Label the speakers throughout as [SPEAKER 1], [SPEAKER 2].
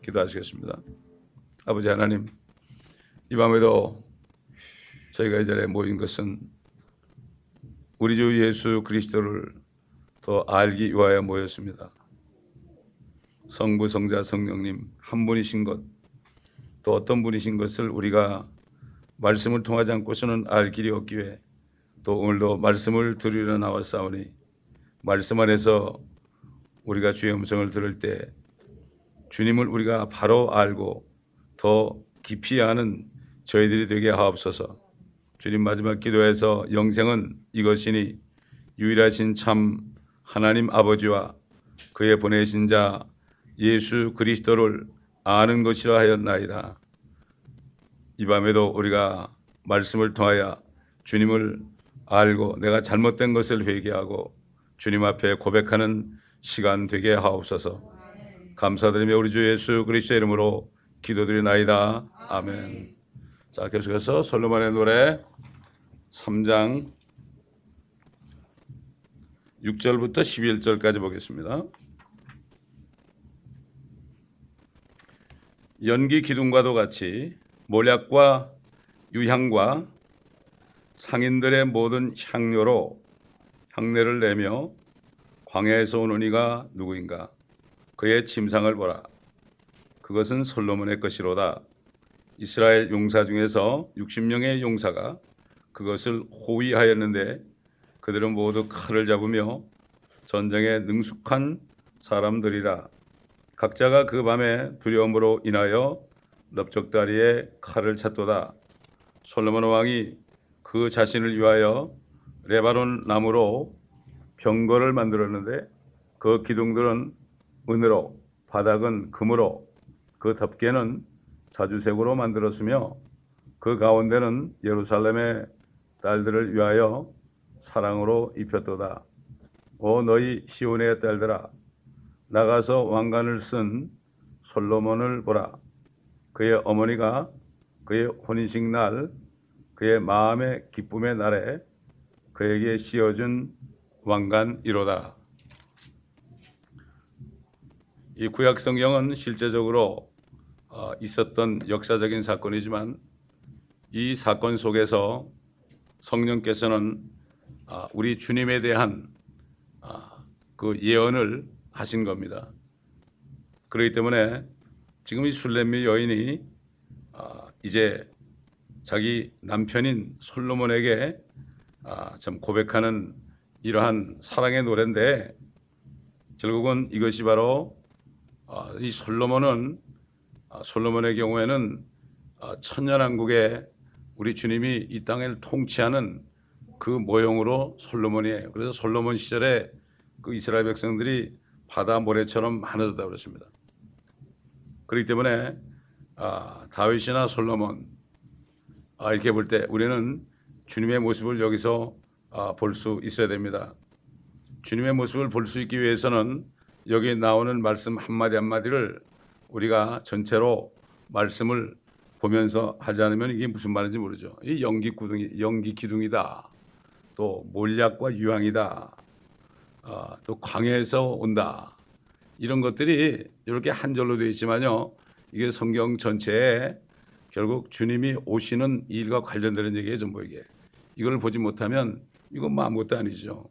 [SPEAKER 1] 기도하시겠습니다. 아버지 하나님, 이 밤에도 저희가 이 자리에 모인 것은 우리 주 예수 그리스도를 더 알기 위하여 모였습니다. 성부, 성자, 성령님 한 분이신 것, 또 어떤 분이신 것을 우리가 말씀을 통하지 않고서는 알 길이 없기에 또 오늘도 말씀을 들으러 나왔사오니 말씀 안에서 우리가 주의 음성을 들을 때 주님을 우리가 바로 알고 더 깊이 아는 저희들이 되게 하옵소서. 주님, 마지막 기도에서 영생은 이것이니 유일하신 참 하나님 아버지와 그의 보내신 자 예수 그리스도를 아는 것이라 하였나이다. 이 밤에도 우리가 말씀을 통하여 주님을 알고 내가 잘못된 것을 회개하고 주님 앞에 고백하는 시간 되게 하옵소서. 감사드리며 우리 주 예수 그리스도의 이름으로 기도드리나이다. 아멘. 자, 계속해서 솔로몬의 노래 3장 6절부터 11절까지 보겠습니다. 연기 기둥과도 같이 몰약과 유향과 상인들의 모든 향료로 향내를 내며 광야에서 오는 이가 누구인가? 그의 침상을 보라. 그것은 솔로몬의 것이로다. 이스라엘 용사 중에서 60명의 용사가 그것을 호위하였는데 그들은 모두 칼을 잡으며 전쟁에 능숙한 사람들이라. 각자가 그 밤에 두려움으로 인하여 넓적다리에 칼을 찾도다. 솔로몬 왕이 그 자신을 위하여 레바논 나무로 병거를 만들었는데 그 기둥들은 은으로, 바닥은 금으로, 그 덮개는 자주색으로 만들었으며 그 가운데는 예루살렘의 딸들을 위하여 사랑으로 입혔도다. 오 너희 시온의 딸들아, 나가서 왕관을 쓴 솔로몬을 보라. 그의 어머니가 그의 혼인식 날, 그의 마음의 기쁨의 날에 그에게 씌워준 왕관이로다. 이 구약 성경은 실제적으로 있었던 역사적인 사건이지만 이 사건 속에서 성령께서는 우리 주님에 대한 그 예언을 하신 겁니다. 그렇기 때문에 지금 이 술렘미 여인이 이제 자기 남편인 솔로몬에게 참 고백하는 이러한 사랑의 노래인데 결국은 이것이 바로 이 솔로몬의 경우에는 천년왕국에 우리 주님이 이 땅을 통치하는 그 모형으로 솔로몬이에요. 그래서 솔로몬 시절에 그 이스라엘 백성들이 바다 모래처럼 많아졌다고 그랬습니다. 그렇기 때문에 다윗이나 솔로몬 이렇게 볼 때 우리는 주님의 모습을 여기서 볼 수 있어야 됩니다. 주님의 모습을 볼 수 있기 위해서는 여기 나오는 말씀 한마디 한마디를 우리가 전체로 말씀을 보면서 하지 않으면 이게 무슨 말인지 모르죠. 이 연기 기둥이다. 또 몰약과 유향이다. 또 광야에서 온다. 이런 것들이 이렇게 한 절로 되어 있지만요. 이게 성경 전체에 결국 주님이 오시는 일과 관련되는 얘기예요. 전부 이게. 이걸 보지 못하면 이건 뭐 아무것도 아니죠.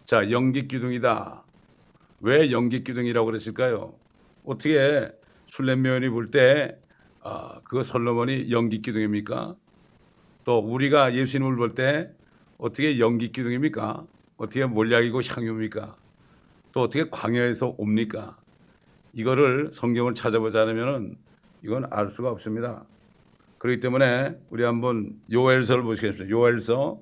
[SPEAKER 1] 자, 연기 기둥이다. 왜 연기 기둥이라고 그랬을까요? 어떻게 술렘미온이 볼 때 그 솔로몬이 연기 기둥입니까? 또 우리가 예수님을 볼 때 어떻게 연기 기둥입니까? 어떻게 몰약이고 향유입니까? 또 어떻게 광야에서 옵니까? 이거를 성경을 찾아보지 않으면 이건 알 수가 없습니다. 그렇기 때문에 우리 한번 요엘서를 보시겠습니다. 요엘서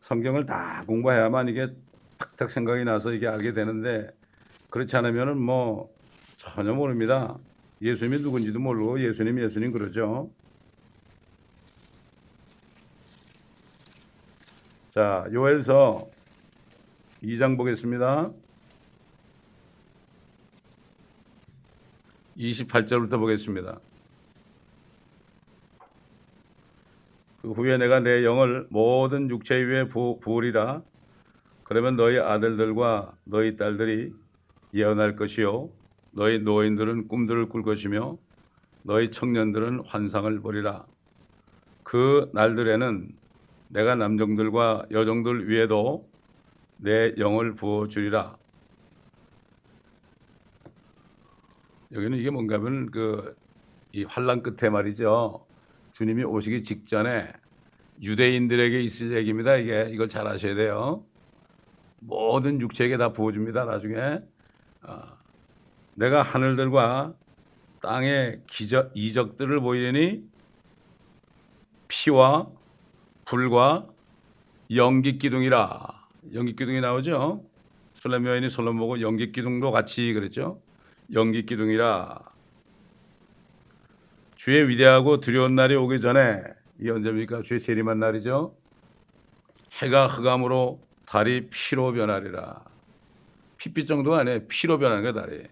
[SPEAKER 1] 성경을 다 공부해야만 이게 탁탁 생각이 나서 이게 알게 되는데 그렇지 않으면은 뭐 전혀 모릅니다. 예수님이 누군지도 모르고 예수님 그러죠. 자, 요엘서 2장 보겠습니다. 28절부터 보겠습니다. 그 후에 내가 내 영을 모든 육체 위에 부으리라. 그러면 너희 아들들과 너희 딸들이 예언할 것이요 너희 노인들은 꿈들을 꿀 것이며 너희 청년들은 환상을 보리라. 그 날들에는 내가 남종들과 여종들 위에도 내 영을 부어주리라. 여기는 이게 뭔가 하면 이 환란 끝에 말이죠. 주님이 오시기 직전에 유대인들에게 있을 얘기입니다. 이걸 잘 아셔야 돼요. 모든 육체에게 다 부어줍니다. 나중에 내가 하늘들과 땅의 이적들을 보이니 피와 불과 연기 기둥이라. 연기 기둥이 나오죠. 술렘 여인이 솔로몬 보고 연기 기둥도 같이 그랬죠. 연기 기둥이라. 주의 위대하고 두려운 날이 오기 전에, 이게 언제입니까? 주의 재림한 날이죠. 해가 흑암으로 달이 피로 변하리라. 핏빛 정도가 아니에요. 피로 변하는 거야, 달이.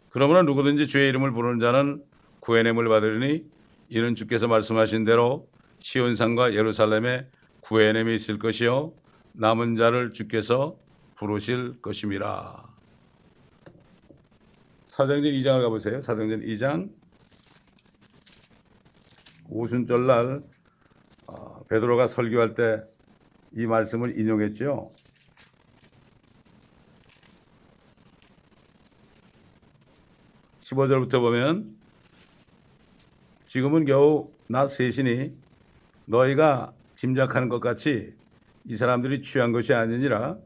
[SPEAKER 1] 그러므로 누구든지 주의 이름을 부르는 자는 구원함을 받으리니 이는 주께서 말씀하신 대로 시온산과 예루살렘에 구원함이 있을 것이요 남은 자를 주께서 부르실 것임이라. 사도행전 2장을 가보세요. 사도행전 2장 오순절날 베드로가 설교할 때 이 말씀을 인용했죠. 15절부터 보면 지금은 겨우 낮 3시니 너희가 짐작하는 것 같이 이 사람들이 취한 것이 아니니라.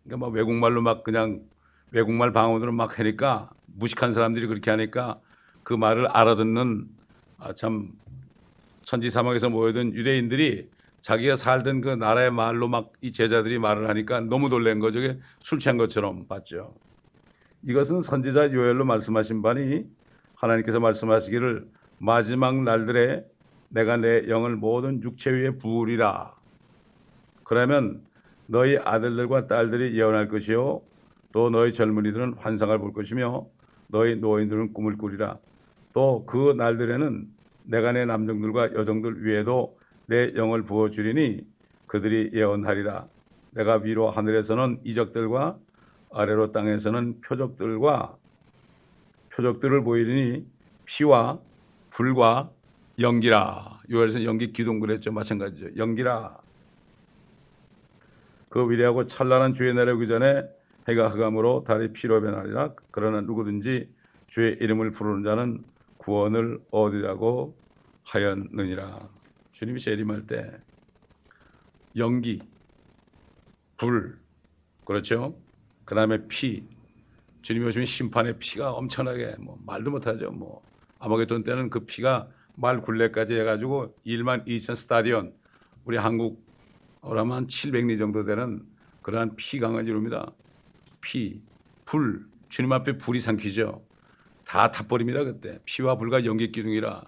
[SPEAKER 1] 그러니까 막 외국말로 막 그냥 외국말 방언으로 막 하니까 무식한 사람들이 그렇게 하니까 그 말을 알아듣는 참 천지사막에서 모여든 유대인들이 자기가 살던 그 나라의 말로 막 이 제자들이 말을 하니까 너무 놀란 거죠. 술 취한 것처럼 봤죠. 이것은 선지자 요엘로 말씀하신 바니 하나님께서 말씀하시기를 마지막 날들에 내가 내 영을 모든 육체 위에 부으리라. 그러면 너희 아들들과 딸들이 예언할 것이요 또 너희 젊은이들은 환상을 볼 것이며 너희 노인들은 꿈을 꾸리라. 또 그 날들에는 내가 내 남종들과 여종들 위에도 내 영을 부어주리니 그들이 예언하리라. 내가 위로 하늘에서는 이적들과 아래로 땅에서는 표적들을 보이리니 피와 불과 연기라. 요엘에서 연기 기둥 그랬죠. 마찬가지죠. 연기라. 그 위대하고 찬란한 주의 날이 오기 전에 해가 흑암으로 달이 피로 변하리라. 그러나 누구든지 주의 이름을 부르는 자는 구원을 얻으리라고 하였느니라. 주님이 재림할 때 연기, 불, 그렇죠? 그 다음에 피, 주님이 오시면 심판의 피가 엄청나게 말도 못하죠. 아마겟돈 때는 그 피가 말 굴레까지 해가지고 1만 2천 스타디온, 우리 한국어로 하면 700리 정도 되는 그러한 피강을 이룹니다. 피, 불, 주님 앞에 불이 삼키죠. 다 타버립니다. 그때 피와 불과 연기 기둥이라.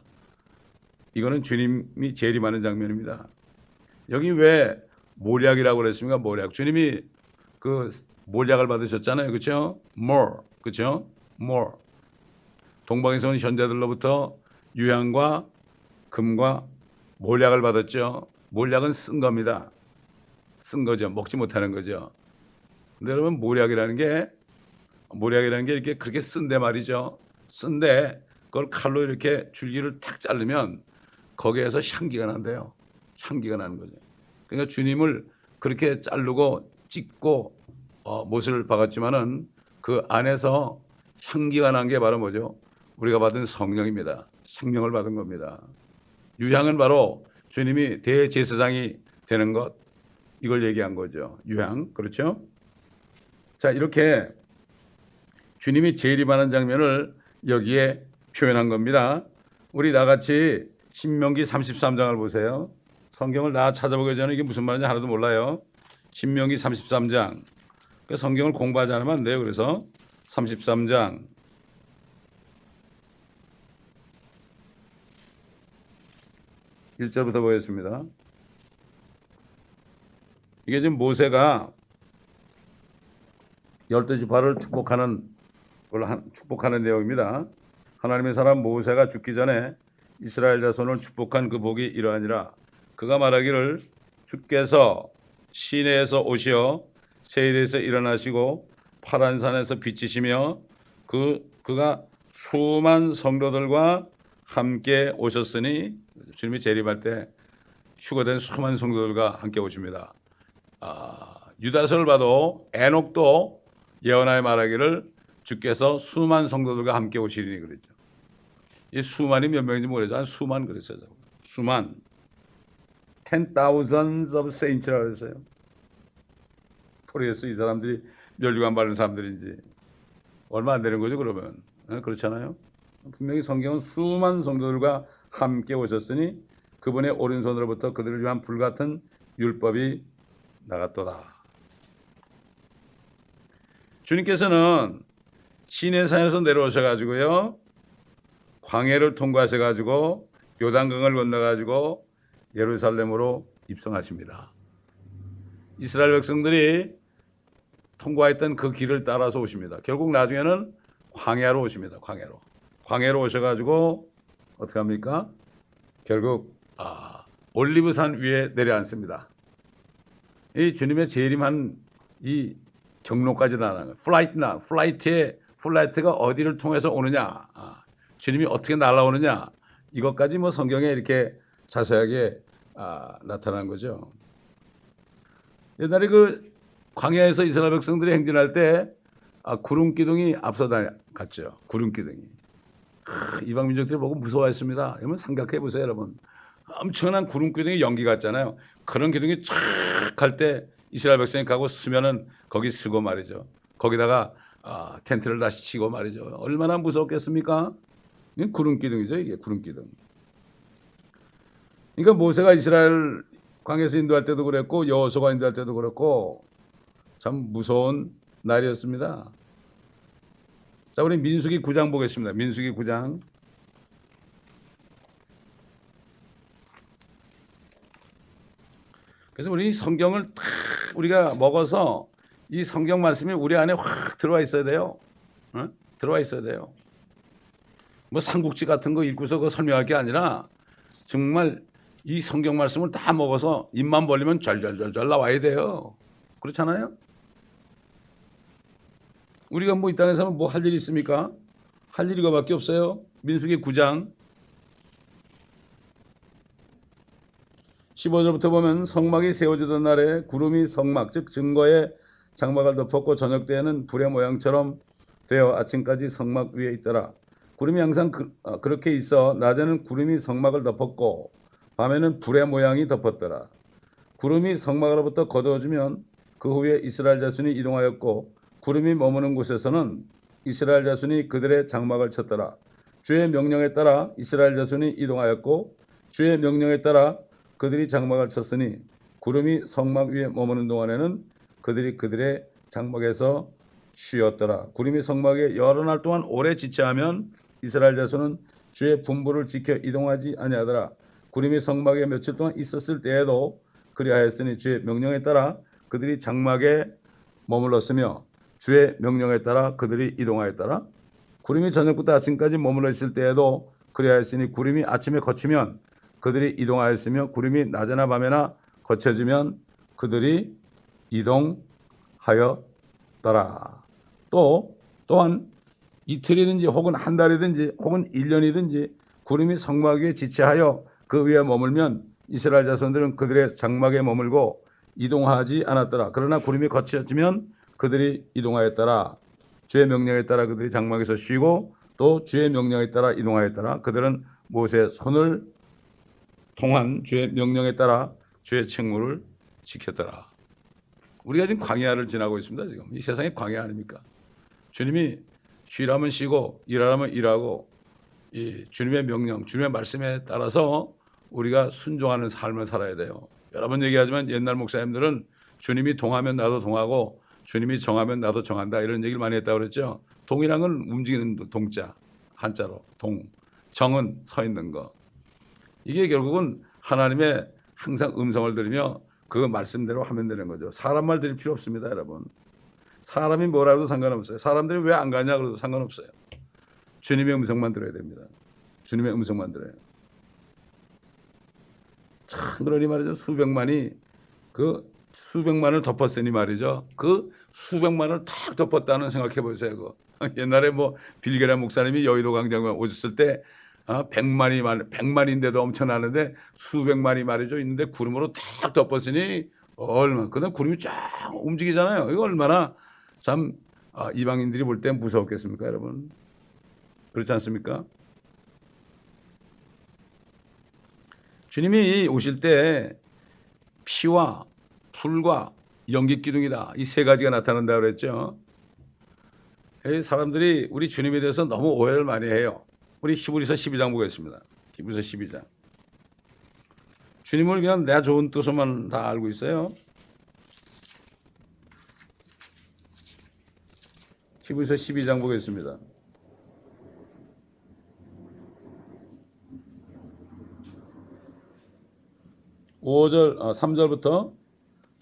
[SPEAKER 1] 이거는 주님이 재림하는 장면입니다. 여기 왜 모략이라고 그랬습니까? 모략. 주님이 그 모략을 받으셨잖아요. 그렇죠? more. 그렇죠? more. 동방에서 온 현자들로부터 유향과 금과 모략을 받았죠. 모략은 쓴 겁니다. 쓴 거죠. 먹지 못하는 거죠. 근데 여러분 모략이라는 게 이렇게 그렇게 쓴데 말이죠. 쓴데 그걸 칼로 이렇게 줄기를 탁 자르면 거기에서 향기가 난대요. 향기가 나는 거죠. 그러니까 주님을 그렇게 자르고 찢고 못을 박았지만은 그 안에서 향기가 난 게 바로 뭐죠? 우리가 받은 성령입니다. 생명을 받은 겁니다. 유향은 바로 주님이 대제사장이 되는 것, 이걸 얘기한 거죠. 유향, 그렇죠? 자, 이렇게 주님이 재림하는 장면을 여기에 표현한 겁니다. 우리 나같이 신명기 33장을 보세요. 성경을 다 찾아보기 전에 이게 무슨 말인지 하나도 몰라요. 신명기 33장. 성경을 공부하지 않으면 안 돼요. 그래서 33장 1절부터 보겠습니다. 이게 지금 모세가 12지파를 축복하는 내용입니다. 하나님의 사람 모세가 죽기 전에 이스라엘 자손을 축복한 그 복이 이러하니라. 그가 말하기를 주께서 시내에서 오시어 세일에서 일어나시고 파란 산에서 빛이시며 그가 수많은 성도들과 함께 오셨으니 주님이 재림할 때 휴거된 수많은 성도들과 함께 오십니다. 유다서를 봐도 에녹도 예언하여 말하기를 주께서 수많은 성도들과 함께 오시리니 그랬죠. 이 수만이 몇 명인지 모르지만 수만 그랬어요. 수만 10,000s of saints라고 그랬어요. 모르겠어요. 이 사람들이 멸류관 바른 사람들인지. 얼마 안 되는 거죠 그러면. 그렇잖아요. 분명히 성경은 수많은 성도들과 함께 오셨으니 그분의 오른손으로부터 그들을 위한 불같은 율법이 나갔도다. 주님께서는 시내산에서 내려오셔가지고요, 광해를 통과하셔가지고 요단강을 건너가지고 예루살렘으로 입성하십니다. 이스라엘 백성들이 통과했던 그 길을 따라서 오십니다. 결국 나중에는 광야로 오십니다. 광야로 오셔가지고 어떻게 합니까? 결국 올리브산 위에 내려앉습니다. 이 주님의 재림한 이 경로까지 나가는 거예요. 플라이트가 어디를 통해서 오느냐, 주님이 어떻게 날아오느냐, 이것까지 뭐 성경에 이렇게 자세하게 나타난 거죠. 옛날에 그 광야에서 이스라엘 백성들이 행진할 때 구름 기둥이 앞서 갔죠. 구름 기둥이. 이방 민족들이 보고 무서워했습니다. 여러분 생각해 보세요, 여러분. 엄청난 구름 기둥이 연기 같잖아요. 그런 기둥이 쫙 갈 때 이스라엘 백성이 가고 쓰면은 거기 쓰고 말이죠. 거기다가 텐트를 다시 치고 말이죠. 얼마나 무섭겠습니까? 구름 기둥이죠, 이게 구름 기둥. 그러니까 모세가 이스라엘 광야에서 인도할 때도 그랬고 여호수아가 인도할 때도 그랬고 참 무서운 날이었습니다. 자, 우리 민수기 9장 보겠습니다. 민수기 9장. 그래서 우리 성경을 딱 우리가 먹어서 이 성경 말씀이 우리 안에 확 들어와 있어야 돼요. 들어와 있어야 돼요. 뭐 삼국지 같은 거 읽고서 그거 설명할 게 아니라 정말 이 성경 말씀을 다 먹어서 입만 벌리면 잘 나와야 돼요. 그렇잖아요? 우리가 뭐 이 땅에서 뭐 할 일이 있습니까? 할 일이 이거밖에 없어요. 민수기 9장 15절부터 보면 성막이 세워지던 날에 구름이 성막 즉 증거의 장막을 덮었고 저녁 때에는 불의 모양처럼 되어 아침까지 성막 위에 있더라. 구름이 항상 그렇게 있어 낮에는 구름이 성막을 덮었고 밤에는 불의 모양이 덮었더라. 구름이 성막으로부터 거두어지면 그 후에 이스라엘 자손이 이동하였고 구름이 머무는 곳에서는 이스라엘 자손이 그들의 장막을 쳤더라. 주의 명령에 따라 이스라엘 자손이 이동하였고 주의 명령에 따라 그들이 장막을 쳤으니 구름이 성막 위에 머무는 동안에는 그들이 그들의 장막에서 쉬었더라. 구름이 성막에 여러 날 동안 오래 지체하면 이스라엘 자손은 주의 분부를 지켜 이동하지 아니하더라. 구름이 성막에 며칠 동안 있었을 때에도 그리하였으니 주의 명령에 따라 그들이 장막에 머물렀으며 주의 명령에 따라 그들이 이동하였더라. 구름이 저녁부터 아침까지 머물러 있을 때에도 그리하였으니 구름이 아침에 거치면 그들이 이동하였으며 구름이 낮에나 밤에나 거쳐지면 그들이 이동하였더라. 또한 이틀이든지 혹은 한 달이든지 혹은 1년이든지 구름이 성막 위에 지체하여 그 위에 머물면 이스라엘 자손들은 그들의 장막에 머물고 이동하지 않았더라. 그러나 구름이 거쳐지면 그들이 이동하였더라. 주의 명령에 따라 그들이 장막에서 쉬고 또 주의 명령에 따라 이동하였더라. 그들은 모세의 손을 통한 주의 명령에 따라 주의 책무를 지켰더라. 우리가 지금 광야를 지나고 있습니다. 지금 이 세상이 광야 아닙니까? 주님이 쉬라면 쉬고 일하라면 일하고 이 주님의 명령, 주님의 말씀에 따라서 우리가 순종하는 삶을 살아야 돼요. 여러 번 얘기하지만 옛날 목사님들은 주님이 동하면 나도 동하고 주님이 정하면 나도 정한다 이런 얘기를 많이 했다고 그랬죠. 동이란 건 움직이는 동자, 한자로 동, 정은 서 있는 거. 이게 결국은 하나님의 항상 음성을 들으며 그 말씀대로 하면 되는 거죠. 사람 말 들을 필요 없습니다, 여러분. 사람이 뭐라도 상관없어요. 사람들이 왜 안 가냐 그래도 상관없어요. 주님의 음성만 들어야 됩니다. 주님의 음성만 들어요. 참 그러니 말이죠. 수백만이 그 수백만을 덮었으니 말이죠. 그 수백만을 탁 덮었다는 생각해 보세요. 그거. 옛날에 뭐 빌게란 목사님이 여의도 광장에 오셨을 때 100만인데도 엄청나는데 수백만이 말이죠 있는데 구름으로 탁 덮었으니 얼마 그다음 구름이 쫙 움직이잖아요. 이거 얼마나 참 이방인들이 볼 때 무서웠겠습니까, 여러분? 그렇지 않습니까? 주님이 오실 때 피와 불과 연기 기둥이다. 이 세 가지가 나타난다고 그랬죠. 사람들이 우리 주님에 대해서 너무 오해를 많이 해요. 우리 히브리서 12장 보겠습니다. 히브리서 12장. 주님을 그냥 내 좋은 뜻으로만 다 알고 있어요. 히브리서 12장 보겠습니다. 3절부터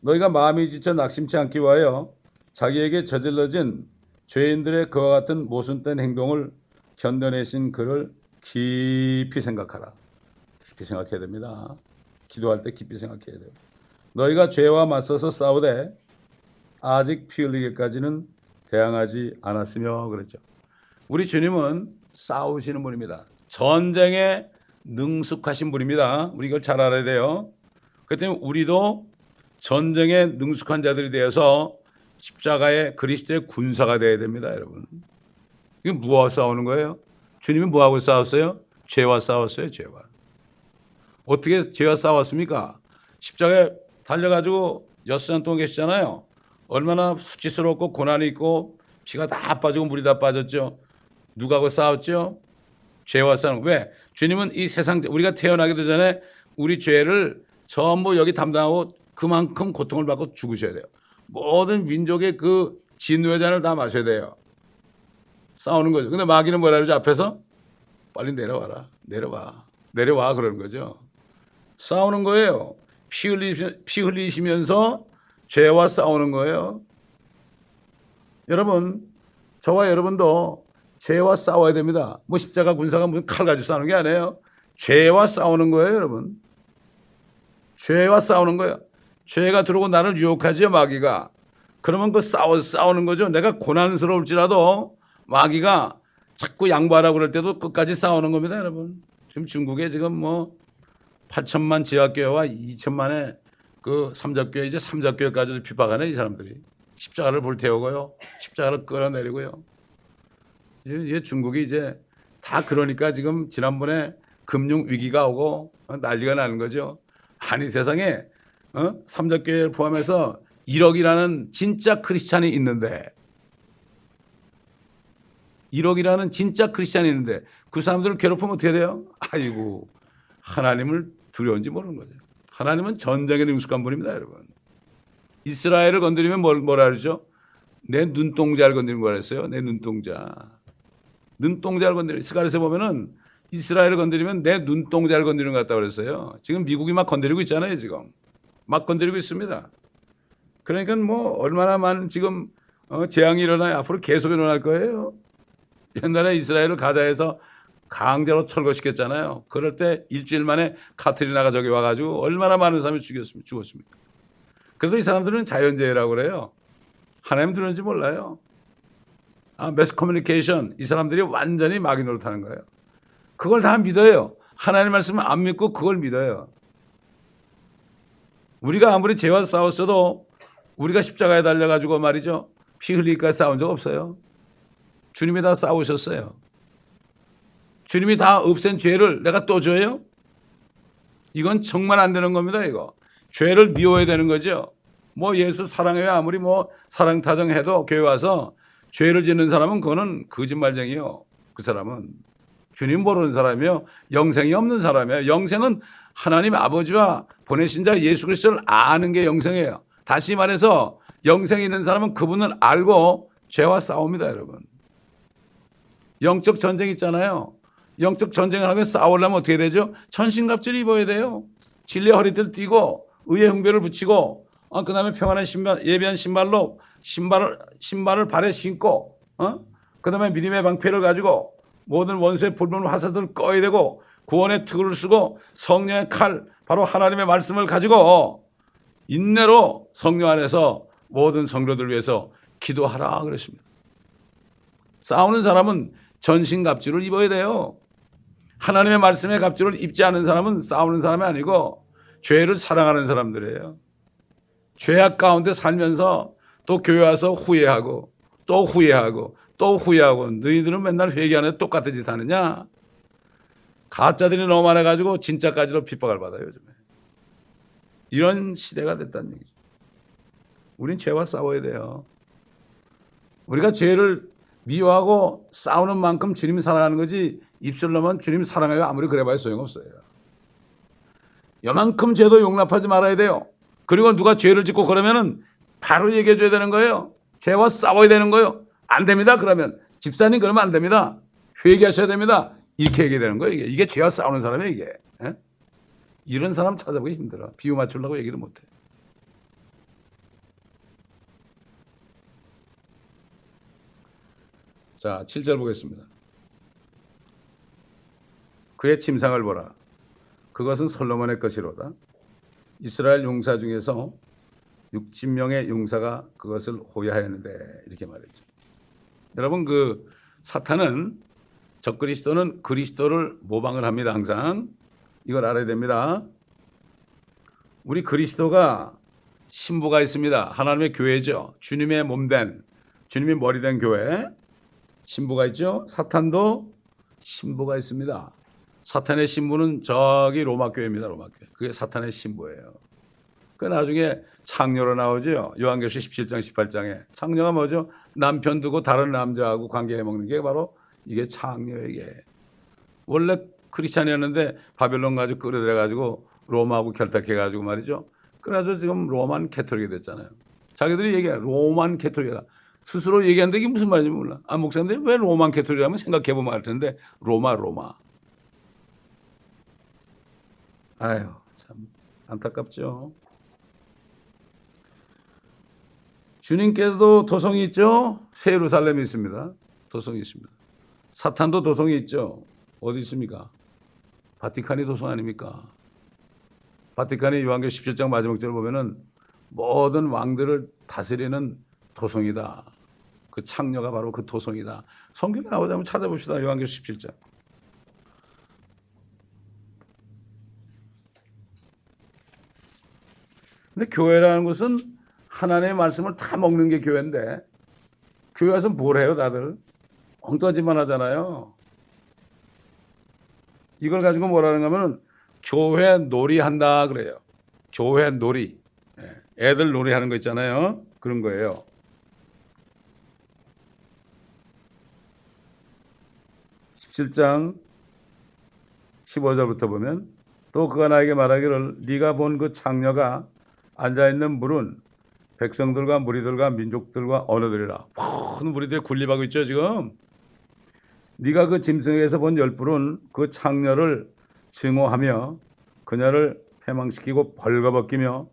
[SPEAKER 1] 너희가 마음이 지쳐 낙심치 않기 위하여 자기에게 저질러진 죄인들의 그와 같은 모순된 행동을 견뎌내신 그를 깊이 생각하라. 깊이 생각해야 됩니다. 기도할 때 깊이 생각해야 돼요. 너희가 죄와 맞서서 싸우되 아직 피 흘리기까지는 대항하지 않았으며 그랬죠. 우리 주님은 싸우시는 분입니다. 전쟁에 능숙하신 분입니다. 우리 이걸 잘 알아야 돼요. 그렇기 때문에 우리도 전쟁에 능숙한 자들이 되어서 십자가의 그리스도의 군사가 되어야 됩니다, 여러분. 이게 무엇과 싸우는 거예요? 주님이 뭐하고 싸웠어요? 죄와 싸웠어요, 죄와. 어떻게 죄와 싸웠습니까? 십자가에 달려가지고 여섯 동안 계시잖아요. 얼마나 수치스럽고 고난이 있고 피가 다 빠지고 물이 다 빠졌죠. 누구하고 싸웠죠? 죄와 싸우는. 왜? 주님은 이 세상 우리가 태어나기도 전에 우리 죄를 전부 여기 담당하고 그만큼 고통을 받고 죽으셔야 돼요. 모든 민족의 그 진노의 잔을 다 마셔야 돼요. 싸우는 거죠. 근데 마귀는 뭐라 그러죠? 앞에서 빨리 내려와라. 내려와 그러는 거죠. 싸우는 거예요. 피 흘리시면서 죄와 싸우는 거예요. 여러분, 저와 여러분도 죄와 싸워야 됩니다. 뭐 십자가 군사가 무슨 칼 가지고 싸우는 게 아니에요. 죄와 싸우는 거예요, 여러분. 죄와 싸우는 거예요. 죄가 들어오고 나를 유혹하지요, 마귀가. 그러면 그 싸우는 거죠. 내가 고난스러울지라도 마귀가 자꾸 양보하라고 그럴 때도 끝까지 싸우는 겁니다, 여러분. 지금 중국에 지금 뭐 8천만 지하교회와 2천만의 그 삼자교회, 이제 삼자교회까지도 핍박하네, 이 사람들이. 십자가를 불태우고요. 십자가를 끌어내리고요. 이제 중국이 이제 다 그러니까 지금 지난번에 금융 위기가 오고 난리가 나는 거죠. 아니 세상에 삼자교회를 포함해서 1억이라는 진짜 크리스찬이 있는데 1억이라는 진짜 크리스찬이 있는데 그 사람들을 괴롭히면 어떻게 돼요? 아이고 하나님을 두려운지 모르는 거죠. 하나님은 전쟁에 능숙한 분입니다, 여러분. 이스라엘을 건드리면 뭐라 그러죠? 내 눈동자를 건드리는 거라 했어요. 내 눈동자. 눈동자를 건드리는 스가랴서 보면은 이스라엘을 건드리면 내 눈동자를 건드리는 것 같다고 그랬어요. 지금 미국이 막 건드리고 있잖아요, 지금. 막 건드리고 있습니다. 그러니까 뭐 얼마나 많은 지금 재앙이 일어나요. 앞으로 계속 일어날 거예요. 옛날에 이스라엘을 가자해서 강제로 철거시켰잖아요. 그럴 때 일주일 만에 카트리나가 저기 와가지고 얼마나 많은 사람이 죽었습니까? 그래도 이 사람들은 자연재해라고 그래요. 하나님 들었는지 몰라요. 매스 커뮤니케이션 이 사람들이 완전히 마귀 노릇하는 거예요. 그걸 다 믿어요. 하나님 말씀을 안 믿고 그걸 믿어요. 우리가 아무리 죄와 싸웠어도 우리가 십자가에 달려가지고 말이죠. 피 흘리기까지 싸운 적 없어요. 주님이 다 싸우셨어요. 주님이 다 없앤 죄를 내가 또 져요? 이건 정말 안 되는 겁니다, 이거. 죄를 미워야 되는 거죠. 뭐 예수 사랑해요. 아무리 뭐 사랑타정해도 교회 와서 죄를 짓는 사람은 그거는 거짓말쟁이요. 그 사람은. 주님 모르는 사람이요. 영생이 없는 사람이에요. 영생은 하나님 아버지와 보내신 자 예수 그리스도를 아는 게 영생이에요. 다시 말해서 영생이 있는 사람은 그분을 알고 죄와 싸웁니다, 여러분. 영적 전쟁 있잖아요. 영적 전쟁을 하면 싸우려면 어떻게 되죠? 천신갑주를 입어야 돼요. 진리의 허리띠를 띠고 의의 흉배를 붙이고 그 다음에 평안의 신발, 예비한 신발로 신발을 발에 신고 그 다음에 믿음의 방패를 가지고 모든 원수의 불문 화살들을 꺼야 되고 구원의 투구를 쓰고 성령의 칼 바로 하나님의 말씀을 가지고 인내로 성령 안에서 모든 성도들을 위해서 기도하라 그랬습니다. 싸우는 사람은 전신갑주를 입어야 돼요. 하나님의 말씀의 갑주를 입지 않은 사람은 싸우는 사람이 아니고 죄를 사랑하는 사람들이에요. 죄악 가운데 살면서 또 교회 와서 후회하고 또 후회하고 또 후회하고, 너희들은 맨날 회개하는데 똑같은 짓 하느냐? 가짜들이 너무 많아가지고 진짜까지도 핍박을 받아요 요즘에. 이런 시대가 됐다는 얘기죠. 우린 죄와 싸워야 돼요. 우리가 죄를 미워하고 싸우는 만큼 주님 사랑하는 거지, 입술로만 주님 사랑해요 아무리 그래봐야 소용없어요. 요만큼 죄도 용납하지 말아야 돼요. 그리고 누가 죄를 짓고 그러면은 바로 얘기해 줘야 되는 거예요. 죄와 싸워야 되는 거예요. 안 됩니다. 그러면 집사님 그러면 안 됩니다. 회개하셔야 됩니다. 이렇게 얘기해야 되는 거예요. 이게 죄와 싸우는 사람이에요 이게. 에? 이런 사람 찾아보기 힘들어. 비유 맞추려고 얘기도 못해. 자, 7절 보겠습니다. 그의 침상을 보라. 그것은 솔로몬의 것이로다. 이스라엘 용사 중에서 60명의 용사가 그것을 호위하였는데, 이렇게 말했죠. 여러분, 그 사탄은, 적그리스도는 그리스도를 모방을 합니다. 항상 이걸 알아야 됩니다. 우리 그리스도가 신부가 있습니다. 하나님의 교회죠. 주님의 몸된, 주님의 머리된 교회 신부가 있죠. 사탄도 신부가 있습니다. 사탄의 신부는 저기 로마 교회입니다. 로마 교회. 그게 사탄의 신부예요. 그 나중에 창녀로 나오죠. 요한계시록 17장 18장에 창녀가 뭐죠? 남편 두고 다른 남자하고 관계해 먹는 게 바로 이게 창녀에게. 원래 크리스찬이었는데 바벨론 가지고 끌어들여 가지고 로마하고 결탁해 가지고 말이죠. 그래서 지금 로만 캐톨릭이 됐잖아요. 자기들이 얘기해 로만 캐톨릭이다. 스스로 얘기하는데 이게 무슨 말인지 몰라. 목사님들이 왜 로만 캐톨릭이라면 생각해 보면 알 텐데 로마. 아유, 참 안타깝죠. 주님께서도 도성이 있죠. 새 예루살렘이 있습니다. 도성이 있습니다. 사탄도 도성이 있죠. 어디 있습니까? 바티칸이 도성 아닙니까? 바티칸이 요한계시록 17장 마지막 절을 보면은 모든 왕들을 다스리는 도성이다. 그 창녀가 바로 그 도성이다. 성경에 나오자면 찾아봅시다. 요한계시록 17장. 근데 교회라는 것은 하나님의 말씀을 다 먹는 게 교회인데, 교회 와서 뭘 해요 다들? 엉뚱한 짓만 하잖아요. 이걸 가지고 뭐라는 거면 교회 놀이한다 그래요. 교회 놀이. 애들 놀이하는 거 있잖아요. 그런 거예요. (17장 15절부터) 보면, 또 그가 나에게 말하기를 네가 본 그 창녀가 앉아있는 물은 백성들과 무리들과 민족들과 언어들이라. 모든 무리들이 군립하고 있죠 지금. 네가 그 짐승에게서 본 열불은 그 창녀를 증오하며 그녀를 패망시키고 벌거벗기며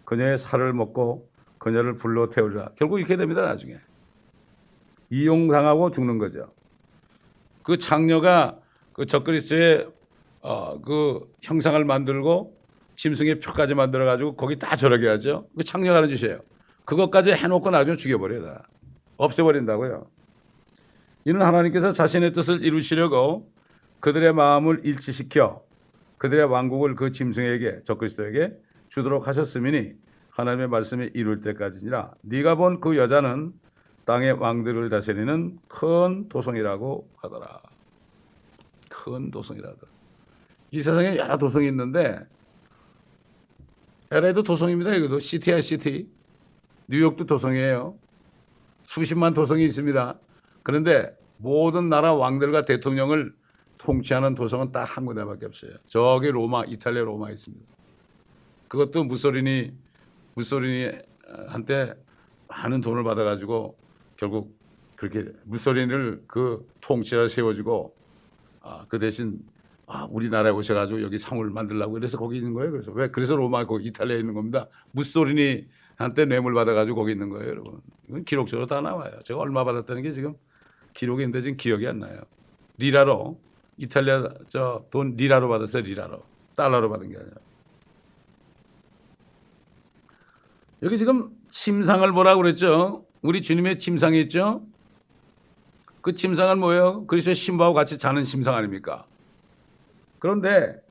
[SPEAKER 1] 그녀의 살을 먹고 그녀를 불로 태우리라. 결국 이렇게 됩니다. 나중에 이용당하고 죽는 거죠. 그 창녀가 그 적그리스도의 그 형상을 만들고 짐승의 표까지 만들어가지고 거기 다 저러게 하죠. 그 창녀가 하는 짓이에요. 그것까지 해놓고 나중에 죽여버려요. 없애버린다고요. 이는 하나님께서 자신의 뜻을 이루시려고 그들의 마음을 일치시켜 그들의 왕국을 그 짐승에게, 적그리스도에게 주도록 하셨음이니 하나님의 말씀이 이룰 때까지니라. 네가 본 그 여자는 땅의 왕들을 다스리는 큰 도성이라고 하더라. 큰 도성이라더라. 이 세상에 여러 도성이 있는데, LA도 도성입니다. 이것도 시티야 시티. 뉴욕도 도성이에요. 수십만 도성이 있습니다. 그런데 모든 나라 왕들과 대통령을 통치하는 도성은 딱 한 군데밖에 없어요. 저기 로마, 이탈리아 로마에 있습니다. 그것도 무소리니한테 많은 돈을 받아가지고 결국 그렇게 무소리니를 그 통치자 세워주고, 그 대신 우리나라에 오셔가지고 여기 성을 만들려고 그래서 거기 있는 거예요. 그래서 로마, 거기 이탈리아에 있는 겁니다. 무소리니한테 뇌물 받아가지고 거기 있는 거예요, 여러분. 이건 기록적으로 다 나와요. 제가 얼마 받았다는 게 지금 기록이 있는데 지금 기억이 안 나요. 리라로, 이탈리아 돈 리라로 받았어요. 리라로. 달러로 받은 게 아니라. 여기 지금 침상을 보라고 그랬죠. 우리 주님의 침상이 있죠? 그 침상은 뭐예요? 그리스도의 신부하고 같이 자는 침상 아닙니까? 그런데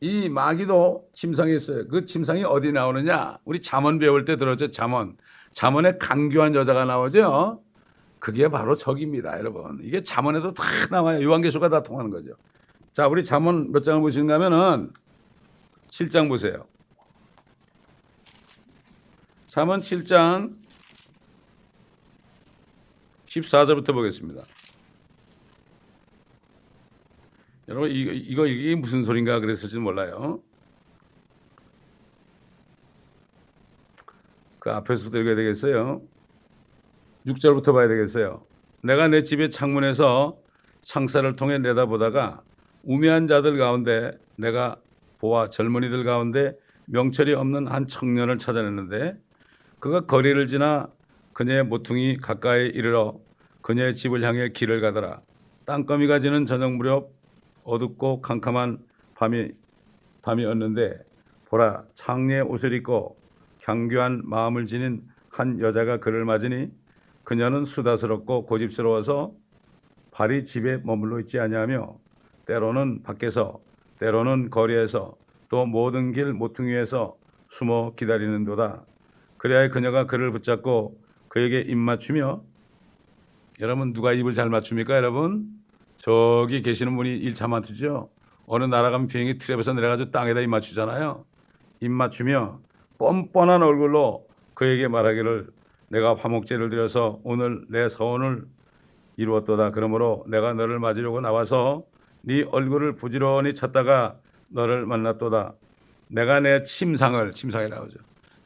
[SPEAKER 1] 이 마귀도 침상에 있어요. 그 침상이 어디 나오느냐? 우리 잠언 배울 때 들었죠? 잠언. 잠언에 강교한 여자가 나오죠? 그게 바로 적입니다, 여러분. 이게 잠언에도 다 나와요. 요한계시가 다 통하는 거죠. 자, 우리 잠언 몇 장을 보시는가 하면은 7장 보세요. 잠언 7장 14절부터 보겠습니다. 여러분 이게 무슨 소린가 그랬을지 몰라요. 그 앞에서부터 읽어야 되겠어요. 6절부터 봐야 되겠어요. 내가 내 집의 창문에서 창살을 통해 내다보다가 우매한 자들 가운데 내가 보아 젊은이들 가운데 명철이 없는 한 청년을 찾아냈는데 그가 거리를 지나 그녀의 모퉁이 가까이 이르러 그녀의 집을 향해 길을 가더라. 땅거미가 지는 저녁 무렵 어둡고 캄캄한 밤이었는데 보라 창녀의 옷을 입고 향교한 마음을 지닌 한 여자가 그를 맞으니 그녀는 수다스럽고 고집스러워서 발이 집에 머물러 있지 아니하며 때로는 밖에서 때로는 거리에서 또 모든 길 모퉁이에서 숨어 기다리는도다. 그래야 그녀가 그를 붙잡고 그에게 입 맞추며 여러분 누가 입을 잘 맞춥니까 여러분? 저기 계시는 분이 일 잘 맞추죠? 어느 나라 가면 비행기 트랩에서 내려가지고 땅에다 입 맞추잖아요. 입 맞추며 뻔뻔한 얼굴로 그에게 말하기를 내가 화목제를 드려서 오늘 내 서원을 이루었도다. 그러므로 내가 너를 맞으려고 나와서 네 얼굴을 부지런히 찾다가 너를 만났도다. 내가 내 침상이 나오죠.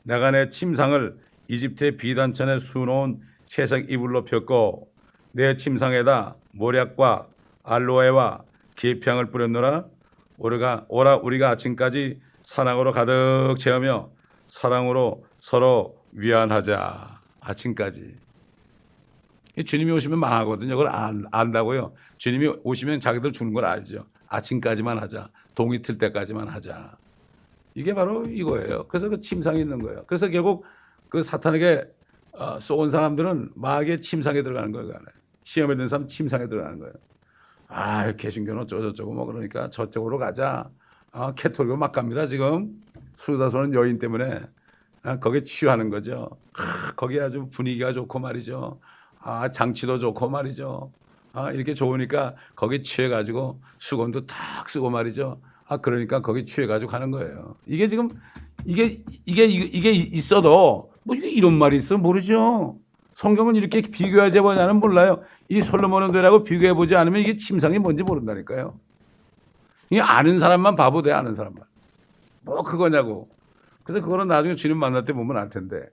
[SPEAKER 1] 내가 내 침상을 이집트의 비단천에 수놓은 채색 이불로 폈고 내 침상에다 모략과 알로에와 계피향을 뿌렸노라. 오라 우리가 아침까지 사랑으로 가득 채우며 사랑으로 서로 위안하자. 아침까지. 주님이 오시면 망하거든요. 그걸 안다고요. 주님이 오시면 자기들 주는 걸 알죠. 아침까지만 하자. 동이 틀 때까지만 하자. 이게 바로 이거예요. 그래서 그 침상이 있는 거예요. 그래서 결국 그 사탄에게 쏘은 사람들은 마귀의 침상에 들어가는 거예요. 시험에 든 사람 침상에 들어가는 거예요. 개신교는 어쩌고 뭐 그러니까 저쪽으로 가자. 캐톨릭 막 갑니다 지금. 수다스러운 여인 때문에 거기에 취하는 거죠. 거기 아주 분위기가 좋고 말이죠. 장치도 좋고 말이죠. 이렇게 좋으니까 거기 취해가지고 수건도 탁 쓰고 말이죠. 그러니까 거기 취해가지고 가는 거예요. 이게 지금 이게 있어도 뭐 이런 말이 있어 모르죠. 성경은 이렇게 비교하지 보냐는 몰라요. 이 솔로몬 대라고 비교해 보지 않으면 이게 침상이 뭔지 모른다니까요. 이게 아는 사람만 바보 돼. 아는 사람만. 뭐 그거냐고. 그래서 그거는 나중에 주님 만날 때 보면 알 텐데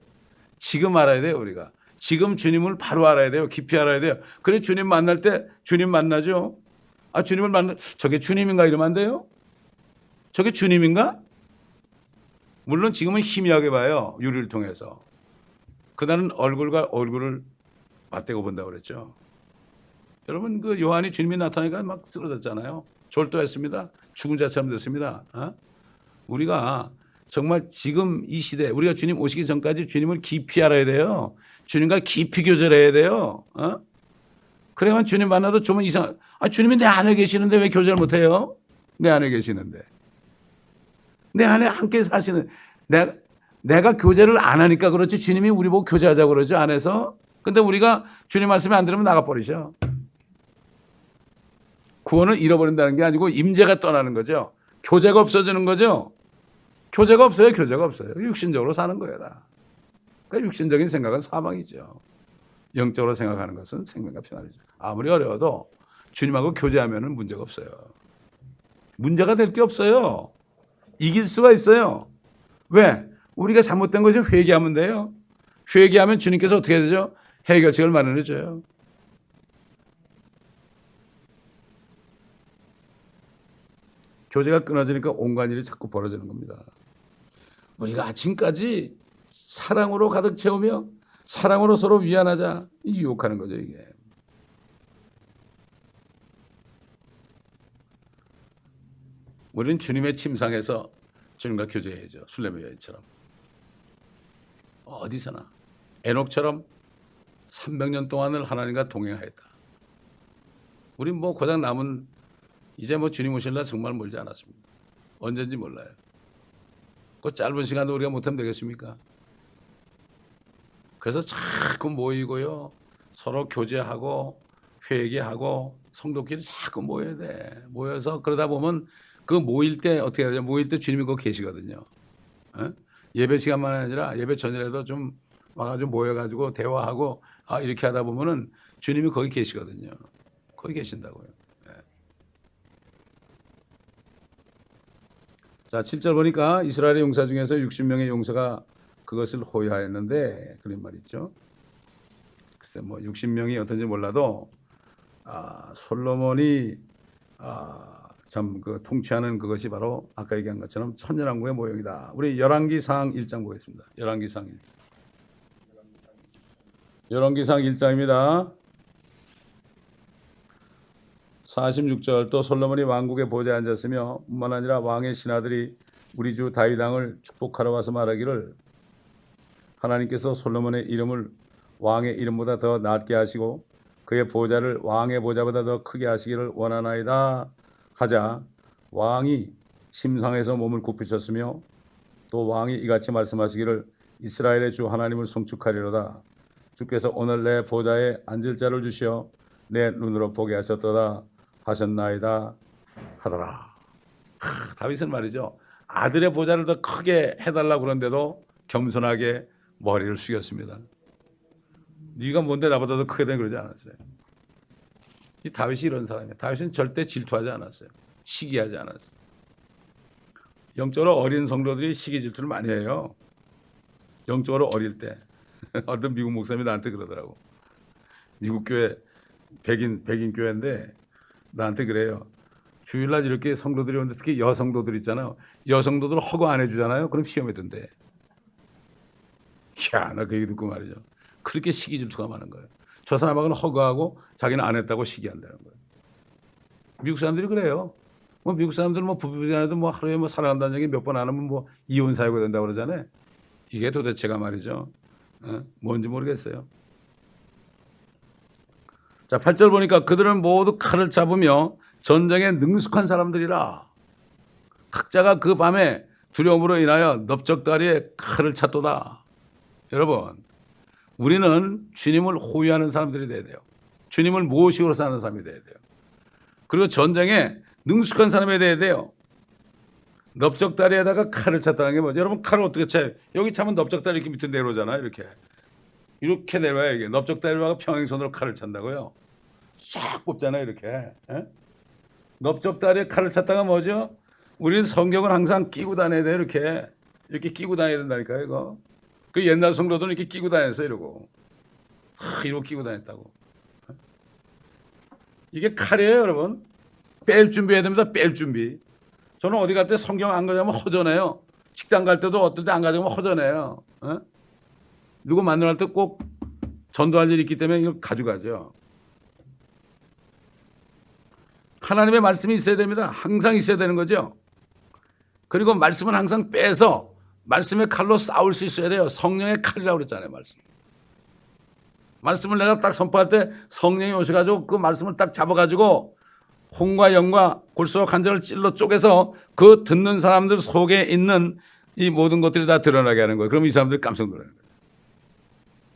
[SPEAKER 1] 지금 알아야 돼요. 우리가 지금 주님을 바로 알아야 돼요. 깊이 알아야 돼요. 그래 주님 만날 때 주님 만나죠. 주님을 저게 주님인가 이러면 안 돼요. 저게 주님인가? 물론 지금은 희미하게 봐요. 유리를 통해서. 그날은 얼굴과 얼굴을 맞대고 본다고 그랬죠. 여러분 그 요한이 주님이 나타나니까 막 쓰러졌잖아요. 졸도했습니다. 죽은 자처럼 됐습니다. 우리가 정말 지금 이 시대 우리가 주님 오시기 전까지 주님을 깊이 알아야 돼요. 주님과 깊이 교제해야 돼요. 그래야만 주님 만나도 좀 주님이 내 안에 계시는데 왜 교제를 못해요? 내 안에 계시는데. 내 안에 함께 사시는 내가 교제를 안 하니까 그렇지 주님이 우리 보고 교제하자고 그러죠 안에서. 근데 우리가 주님 말씀에 안 들으면 나가버리죠. 구원을 잃어버린다는 게 아니고 임재가 떠나는 거죠. 교제가 없어지는 거죠. 교제가 없어요. 육신적으로 사는 거예요. 그러니까 육신적인 생각은 사망이죠. 영적으로 생각하는 것은 생명과 평안이죠. 아무리 어려워도 주님하고 교제하면 문제가 없어요. 문제가 될 게 없어요. 이길 수가 있어요. 왜? 우리가 잘못된 것을 회개하면 돼요. 회개하면 주님께서 어떻게 되죠? 해결책을 마련해 줘요. 교제가 끊어지니까 온갖 일이 자꾸 벌어지는 겁니다. 우리가 아침까지 사랑으로 가득 채우며 사랑으로 서로 위안하자 유혹하는 거죠 이게. 우리는 주님의 침상에서 주님과 교제해야죠. 술레미 여인처럼. 어디서나 에녹처럼 300년 동안을 하나님과 동행하였다. 우리 뭐 고작 남은 이제 뭐 주님 오실 날 정말 멀지 않았습니다. 언젠지 몰라요. 그 짧은 시간도 우리가 못하면 되겠습니까? 그래서 자꾸 모이고요. 서로 교제하고 회개하고 성도끼리 자꾸 모여야 돼. 모여서 그러다 보면 그 모일 때 어떻게 해야 되냐. 모일 때 주님이 거기 계시거든요. 예배 시간만 아니라 예배 전이라도 좀 와가지고 모여가지고 대화하고 이렇게 하다 보면은 주님이 거기 계시거든요. 거기 계신다고요. 자, 7절 보니까 이스라엘의 용사 중에서 60명의 용사가 그것을 호위하였는데 그런 말 있죠. 글쎄 뭐 60명이 어떤지 몰라도 솔로몬이 참 그 통치하는 그것이 바로 아까 얘기한 것처럼 천년왕국의 모형이다. 우리 열왕기상 1장 보겠습니다. 열왕기상 1장. 열왕기상 1장입니다. 46절 또 솔로몬이 왕국의 보좌에 앉았으며 뿐만 아니라 왕의 신하들이 우리 주 다윗 왕을 축복하러 와서 말하기를 하나님께서 솔로몬의 이름을 왕의 이름보다 더 낮게 하시고 그의 보좌를 왕의 보좌보다 더 크게 하시기를 원하나이다 하자 왕이 침상에서 몸을 굽히셨으며 또 왕이 이같이 말씀하시기를 이스라엘의 주 하나님을 송축하리로다. 주께서 오늘 내 보좌에 앉을 자를 주시어 내 눈으로 보게 하셨도다 하셨나이다 하더라. 다윗은 말이죠. 아들의 보좌를 더 크게 해달라고 그런데도 겸손하게 머리를 숙였습니다. 네가 뭔데 나보다 더 크게 되는 그러지 않았어요. 이 다윗이 이런 사람이에요. 다윗은 절대 질투하지 않았어요. 시기하지 않았어요. 영적으로 어린 성도들이 시기 질투를 많이 해요. 영적으로 어릴 때. 어떤 미국 목사님이 나한테 그러더라고. 미국 교회 백인 교회인데 나한테 그래요. 주일날 이렇게 성도들이 오는데 특히 여성도들 있잖아요. 여성도들 허가 안 해주잖아요. 그럼 시험에 든대. 야, 나 그 얘기 듣고 말이죠. 그렇게 시기 질투가 많은 거예요. 저 사람하고는 허가하고 자기는 안 했다고 시기한다는 거예요. 미국 사람들이 그래요. 뭐 미국 사람들 뭐 부부간에도 뭐 하루에 뭐 살아간다는 얘기 몇 번 안 하면 뭐 이혼 사유가 된다고 그러잖아요. 이게 도대체가 말이죠. 뭔지 모르겠어요. 자, 8절 보니까 그들은 모두 칼을 잡으며 전쟁에 능숙한 사람들이라. 각자가 그 밤에 두려움으로 인하여 넓적다리에 칼을 찾도다. 여러분, 우리는 주님을 호위하는 사람들이 돼야 돼요. 주님을 모시고 사는 사람이 돼야 돼요. 그리고 전쟁에 능숙한 사람이 돼야 돼요. 넓적다리에다가 칼을 찼다는 게 뭐죠? 여러분, 칼을 어떻게 차요? 여기 차면 넓적다리 이렇게 밑으로 내려오잖아요. 이렇게 내려와요. 이게 넓적다리와 평행선으로 칼을 찬다고요. 쫙 뽑잖아요. 이렇게. 넓적다리에 칼을 찼다가 뭐죠? 우리는 성경을 항상 끼고 다녀야 돼요. 이렇게 끼고 다녀야 된다니까요. 이거. 그 옛날 성도들은 이렇게 끼고 다녔어요. 이러고 끼고 다녔다고. 이게 칼이에요. 여러분. 뺄 준비해야 됩니다. 뺄 준비. 저는 어디 갈 때 성경 안 가져가면 허전해요. 식당 갈 때도 어떨 때 안 가져가면 허전해요. 누구 만날 때 꼭 전도할 일이 있기 때문에 이걸 가져가죠. 하나님의 말씀이 있어야 됩니다. 항상 있어야 되는 거죠. 그리고 말씀은 항상 빼서 말씀의 칼로 싸울 수 있어야 돼요. 성령의 칼이라고 그랬잖아요. 말씀을 내가 딱 선포할 때 성령이 오셔가지고 그 말씀을 딱 잡아가지고 혼과 영과 골수와 관절을 찔러 쪼개서 그 듣는 사람들 속에 있는 이 모든 것들이 다 드러나게 하는 거예요. 그럼 이 사람들이 깜짝 놀라는 거예요.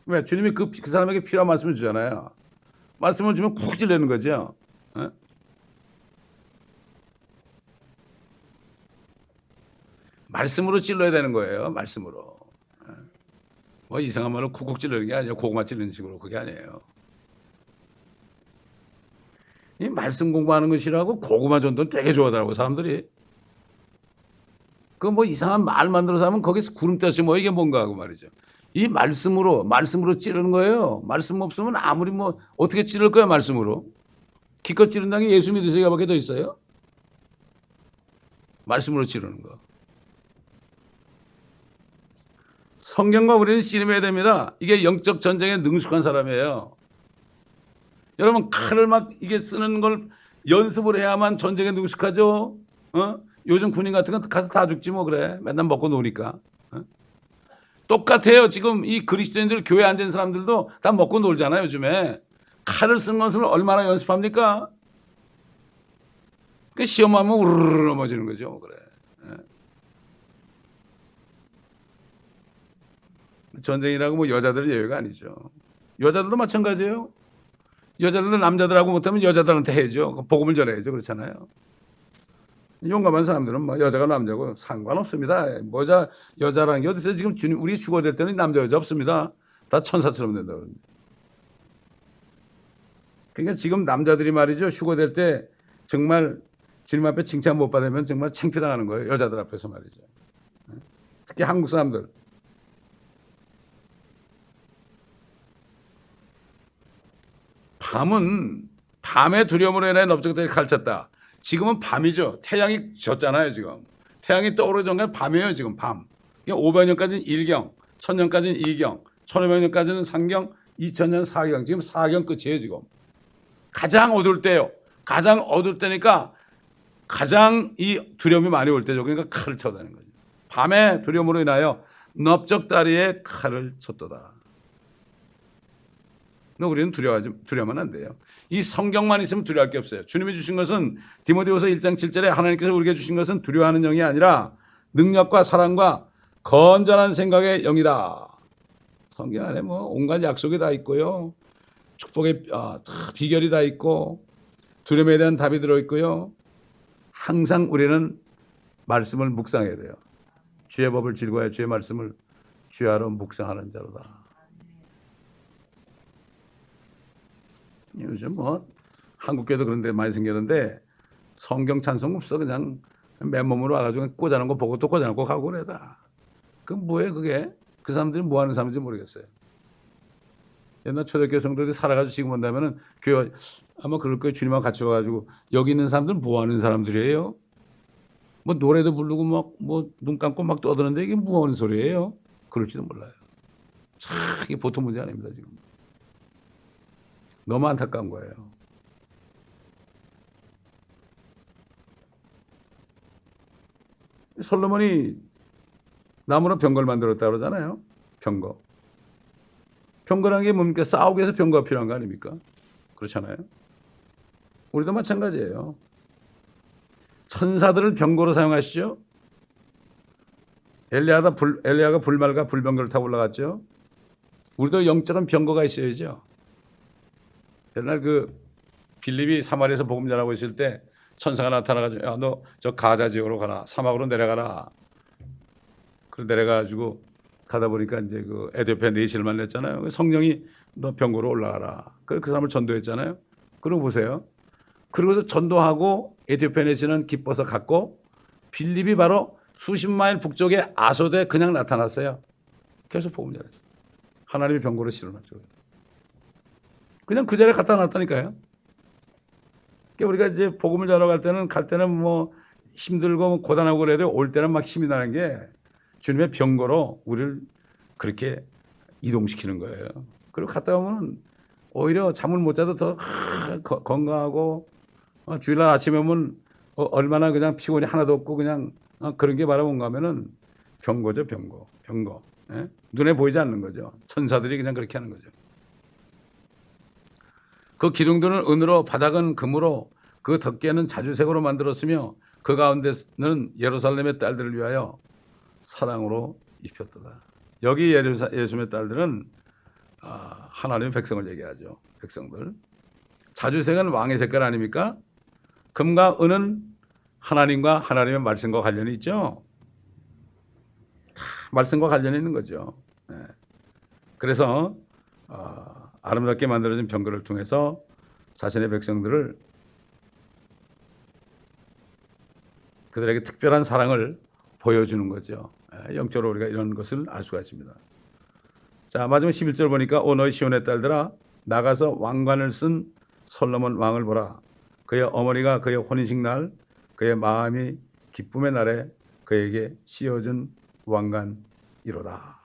[SPEAKER 1] 왜? 주님이 그 사람에게 필요한 말씀을 주잖아요. 말씀을 주면 쿡 찔리는 거죠. 말씀으로 찔러야 되는 거예요. 말씀으로. 뭐 이상한 말로 쿡쿡 찔르는 게 아니에요. 고구마 찔르는 식으로. 그게 아니에요. 이 말씀 공부하는 것이라고 고구마 전도는 되게 좋아하더라고 사람들이. 그 뭐 이상한 말 만들어서 하면 거기서 구름대시 뭐 이게 뭔가 하고 말이죠. 이 말씀으로 찌르는 거예요. 말씀 없으면 아무리 뭐 어떻게 찌를 거야 말씀으로. 기껏 찌른다는 게 예수 믿으세요 밖에 더 있어요? 말씀으로 찌르는 거. 성경과 우리는 씨름해야 됩니다. 이게 영적 전쟁에 능숙한 사람이에요. 여러분 칼을 막 이게 쓰는 걸 연습을 해야만 전쟁에 능숙하죠. 요즘 군인 같은 건 가서 다 죽지 뭐 그래. 맨날 먹고 노니까. 똑같아요. 지금 이 그리스도인들 교회 앉은 사람들도 다 먹고 놀잖아요. 요즘에 칼을 쓴 것을 얼마나 연습합니까? 그 시험하면 우르르 넘어지는 거죠. 그래. 전쟁이라고 뭐 여자들 예외가 아니죠. 여자들도 마찬가지예요. 여자들도 남자들하고 못하면 여자들한테 해야죠. 복음을 전해야죠. 그렇잖아요. 용감한 사람들은 뭐 여자가 남자고 상관없습니다. 여자라는 게 어디서 지금 주님 우리 죽어될 때는 남자 여자 없습니다. 다 천사처럼 된다 그럽니다. 그러니까 지금 남자들이 말이죠. 휴거될 때 정말 주님 앞에 칭찬 못 받으면 정말 창피당하는 거예요. 여자들 앞에서 말이죠. 특히 한국 사람들. 밤의 두려움으로 인해 넓적들이 가르쳤다. 지금은 밤이죠. 태양이 졌잖아요. 지금 태양이 떠오르기 전까지 밤이에요. 지금 밤. 500년까지는 1경, 1000년까지는 2경, 1500년까지는 3경, 2000년 4경. 지금 4경 끝이에요. 지금 가장 어두울 때요. 가장 어두울 때니까 가장 이 두려움이 많이 올 때죠. 그러니까 칼을 쳐다는 거죠. 밤의 두려움으로 인하여 넓적다리에 칼을 쳤도다. 우리는 두려워하면 안 돼요. 이 성경만 있으면 두려워할 게 없어요. 주님이 주신 것은 디모데후서 1장 7절에 하나님께서 우리에게 주신 것은 두려워하는 영이 아니라 능력과 사랑과 건전한 생각의 영이다. 성경 안에 뭐 온갖 약속이 다 있고요. 축복의 비결이 다 있고 두려움에 대한 답이 들어있고요. 항상 우리는 말씀을 묵상해야 돼요. 주의 법을 즐거워해 주의 말씀을 주야로 묵상하는 자로다. 요즘 뭐 한국교회도 그런 데 많이 생겼는데 성경 찬송 없어. 그냥 맨몸으로 와가지고 꽂아놓은 거 보고 또 꽂아놓고 가고 그래다. 그 뭐예요 그게? 그 사람들이 뭐 하는 사람인지 모르겠어요. 옛날 초대교회 성도들이 살아가지고 지금 온다면은 교회 아마 그럴 거예요. 주님하고 같이 와가지고 여기 있는 사람들은 뭐 하는 사람들이에요? 뭐 노래도 부르고 막 뭐 눈 감고 막 떠드는데 이게 뭐 하는 소리예요? 그럴지도 몰라요. 참 이게 보통 문제 아닙니다 지금. 너무 안타까운 거예요. 솔로몬이 나무로 병거를 만들었다고 그러잖아요. 병거. 병거라는 게 뭡니까? 싸우기 위해서 병거가 필요한 거 아닙니까? 그렇잖아요. 우리도 마찬가지예요. 천사들을 병거로 사용하시죠. 엘리야가 불말과 불병거를 타고 올라갔죠. 우리도 영적인 병거가 있어야죠. 옛날 그 빌립이 사마리아에서 복음 전하고 있을 때 천사가 나타나가지고 야, 너 저 가자 지역으로 가라. 사막으로 내려가라. 그래 내려가지고 가다 보니까 이제 그 에티오피아 내시를 만났잖아요. 성령이 너 병거로 올라가라. 그 사람을 전도했잖아요. 그러고 보세요. 그러고서 전도하고 에티오피아 내시는 기뻐서 갔고 빌립이 바로 수십 마일 북쪽에 아소대에 그냥 나타났어요. 계속 복음 전했어요. 하나님의 병거로 실어놨죠. 그냥 그 자리에 갖다 놨다니까요. 그러니까 우리가 이제 복음을 전하러 갈 때는 뭐 힘들고 고단하고 그래도 올 때는 막 힘이 나는 게 주님의 병거로 우리를 그렇게 이동시키는 거예요. 그리고 갔다 오면 오히려 잠을 못 자도 더 건강하고 주일날 아침에 오면 얼마나 그냥 피곤이 하나도 없고 그냥 그런 게 바로 뭔가 하면은 병거죠. 병거. 예? 눈에 보이지 않는 거죠. 천사들이 그냥 그렇게 하는 거죠. 그 기둥들은 은으로 바닥은 금으로 그 덮개는 자주색으로 만들었으며 그 가운데는 예루살렘의 딸들을 위하여 사랑으로 입혔도다. 여기 예수님의 딸들은 하나님의 백성을 얘기하죠. 백성들. 자주색은 왕의 색깔 아닙니까? 금과 은은 하나님과 하나님의 말씀과 관련이 있죠. 말씀과 관련이 있는 거죠. 네. 그래서 아름답게 만들어진 병거를 통해서 자신의 백성들을 그들에게 특별한 사랑을 보여주는 거죠. 영적으로 우리가 이런 것을 알 수가 있습니다. 자, 마지막 11절 보니까 오 너희 시온의 딸들아 나가서 왕관을 쓴 솔로몬 왕을 보라. 그의 어머니가 그의 혼인식 날 그의 마음이 기쁨의 날에 그에게 씌워준 왕관이로다.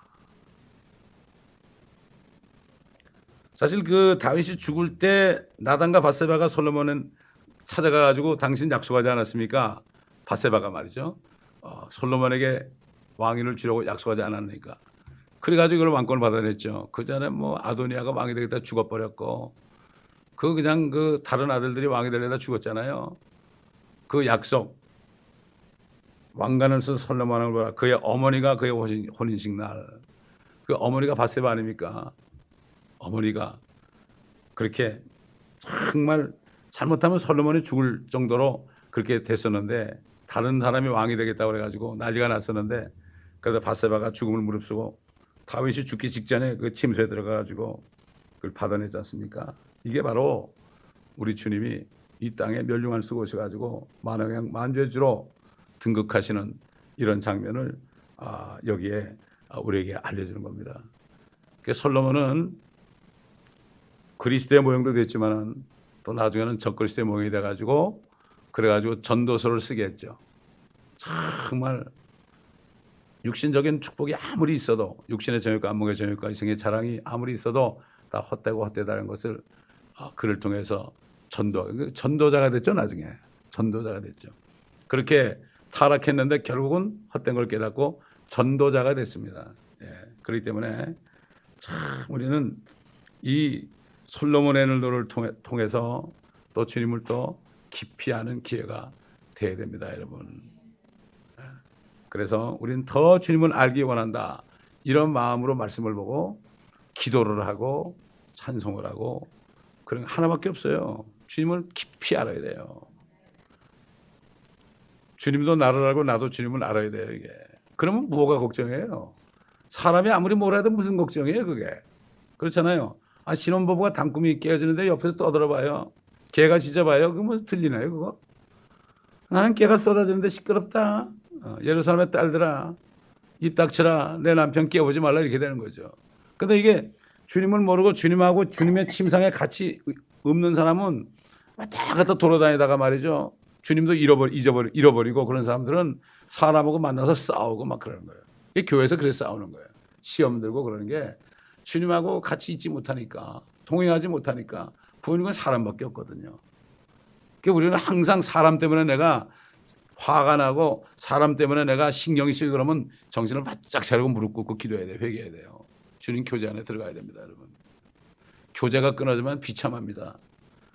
[SPEAKER 1] 사실 그 다윗이 죽을 때 나단과 밧세바가 솔로몬은 찾아가가지고 당신 약속하지 않았습니까? 밧세바가 말이죠. 솔로몬에게 왕위를 주려고 약속하지 않았으니까. 그래가지고 이걸 왕권을 받아냈죠. 그 전에 뭐 아도니아가 왕이 되겠다 죽어버렸고, 그냥 그 다른 아들들이 왕이 되려다 죽었잖아요. 그 약속, 왕관을 쓴 솔로몬을 보라. 그의 어머니가 그의 혼인식 날, 그 어머니가 바세바 아닙니까? 어머니가 그렇게 정말 잘못하면 솔로몬이 죽을 정도로 그렇게 됐었는데, 다른 사람이 왕이 되겠다고 그래가지고 난리가 났었는데, 그래서 바세바가 죽음을 무릅쓰고 다윗이 죽기 직전에 그 침소에 들어가가지고 그걸 받아내지 않습니까? 이게 바로 우리 주님이 이 땅에 멸류관 쓰고 오셔가지고 만왕의 만주의 주로 등극하시는 이런 장면을 여기에 우리에게 알려주는 겁니다. 솔로몬은 그리스도의 모형도 됐지만은 또 나중에는 적그리스도의 모형이 돼가지고 그래가지고 전도서를 쓰게 했죠. 정말 육신적인 축복이 아무리 있어도, 육신의 정욕과 안목의 정욕과 이성의 자랑이 아무리 있어도 다 헛되고 헛되다는 것을 그를 통해서 전도자가 됐죠. 나중에 전도자가 됐죠. 그렇게 타락했는데 결국은 헛된 걸 깨닫고 전도자가 됐습니다. 그렇기 때문에 참 우리는 이 솔로몬의 노를 통해서 또 주님을 또 깊이 아는 기회가 돼야 됩니다, 여러분. 그래서 우리는 더 주님을 알기 원한다, 이런 마음으로 말씀을 보고 기도를 하고 찬송을 하고, 그런 거 하나밖에 없어요. 주님을 깊이 알아야 돼요. 주님도 나를 알고 나도 주님을 알아야 돼요. 이게 그러면 뭐가 걱정이에요? 사람이 아무리 뭐라 해도 무슨 걱정이에요 그게. 그렇잖아요. 신혼부부가 단꿈이 깨어지는데 옆에서 떠들어봐요. 개가 짖어봐요. 그거 뭐 들리나요 그거? 나는 개가 쏟아지는데 시끄럽다. 예루살렘의 딸들아, 입 닥쳐라. 내 남편 깨우지 말라. 이렇게 되는 거죠. 근데 이게 주님을 모르고 주님하고 주님의 침상에 같이 없는 사람은 왔다 갔다 돌아다니다가 말이죠, 주님도 잃어버리고, 그런 사람들은 사람하고 만나서 싸우고 막 그러는 거예요. 이 교회에서 그래서 싸우는 거예요. 시험 들고 그러는 게 주님하고 같이 있지 못하니까, 동행하지 못하니까. 부모님은 사람밖에 없거든요. 그러니까 우리는 항상 사람 때문에 내가 화가 나고 사람 때문에 내가 신경이 쓰이고 그러면 정신을 바짝 차리고 무릎 꿇고 기도해야 돼요. 회개해야 돼요. 주님 교제 안에 들어가야 됩니다, 여러분. 교제가 끊어지면 비참합니다.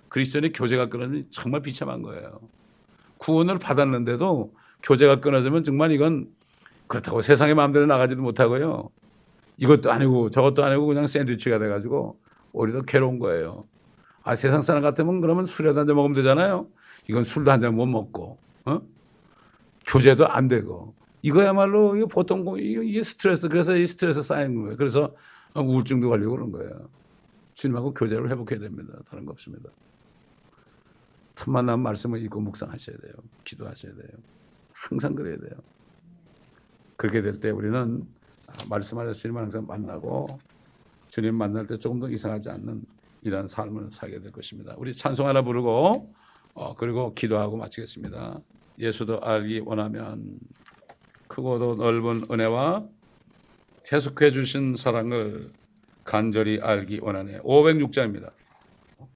[SPEAKER 1] 그리스도인의 교제가 끊어지면 정말 비참한 거예요. 구원을 받았는데도 교제가 끊어지면 정말 이건, 그렇다고 세상의 마음대로 나가지도 못하고요, 이것도 아니고 저것도 아니고 그냥 샌드위치가 돼가지고 오히려 더 괴로운 거예요. 세상 사람 같으면 그러면 술이라도 한 잔 먹으면 되잖아요. 이건 술도 한 잔 못 먹고, 교제도 안 되고, 이거야말로 이거 보통 이게 스트레스. 그래서 이 스트레스 쌓이는 거예요. 그래서 우울증도 걸리고 그런 거예요. 주님하고 교제를 회복해야 됩니다. 다른 거 없습니다. 틈만 나면 말씀을 읽고 묵상하셔야 돼요. 기도하셔야 돼요. 항상 그래야 돼요. 그렇게 될 때 우리는 말씀 안에서 주님을 항상 만나고, 주님 만날 때 조금 더 이상하지 않는 이런 삶을 살게 될 것입니다. 우리 찬송 하나 부르고 그리고 기도하고 마치겠습니다. 예수도 알기 원하면 크고도 넓은 은혜와 계속해 주신 사랑을 간절히 알기 원하네. 506장입니다.